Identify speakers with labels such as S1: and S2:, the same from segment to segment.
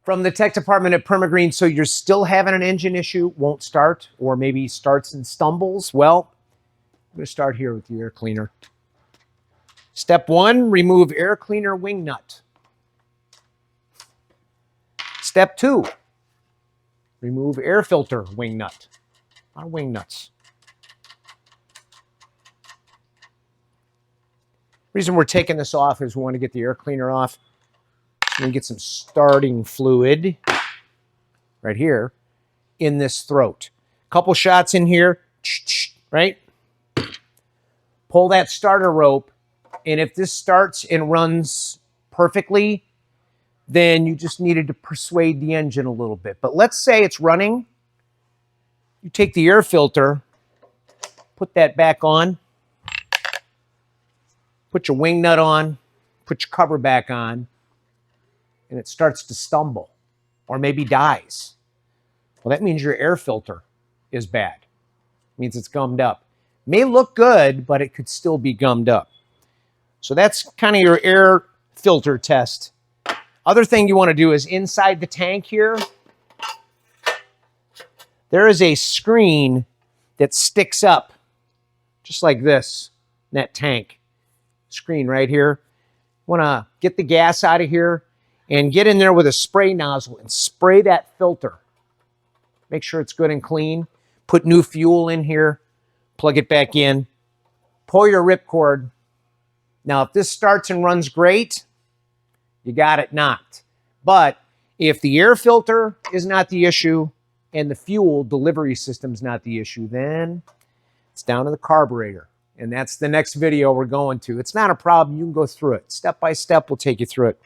S1: From the tech department at Permagreen. So you're still having an engine issue, won't start, or maybe starts and stumbles? Well, I'm going to start here with the air cleaner. Step 1, remove air cleaner wing nut. Step 2, remove air filter wing nut. A lot of wing nuts. Reason we're taking this off is we want to get the air cleaner off. So we get some starting fluid right here in this throat. Couple shots in here, right? Pull that starter rope, and if this starts and runs perfectly, then you just needed to persuade the engine a little bit. But let's say it's running. You take the air filter, put that back on, put your wing nut on, put your cover back on, and it starts to stumble or maybe dies. Well, that means your air filter is bad. It means it's gummed up. May look good, but it could still be gummed up. So that's kind of your air filter test. Other thing you want to do is inside the tank here, there is a screen that sticks up just like this in that tank. Screen right here. Want to get the gas out of here and get in there with a spray nozzle and spray that filter. Make sure it's good and clean. Put new fuel in here. Plug it back in. Pull your ripcord. Now, if this starts and runs great, you got it knocked. But if the air filter is not the issue and the fuel delivery system is not the issue, then it's down to the carburetor. And that's the next video we're going to. It's not a problem. You can go through it. Step by step, we'll take you through it.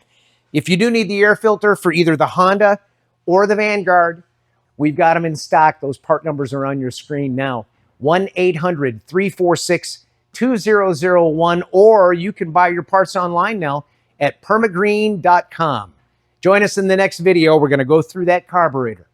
S1: If you do need the air filter for either the Honda or the Vanguard, we've got them in stock. Those part numbers are on your screen now. 1-800-346-2001, or you can buy your parts online now at permagreen.com. Join us in the next video. We're going to go through that carburetor.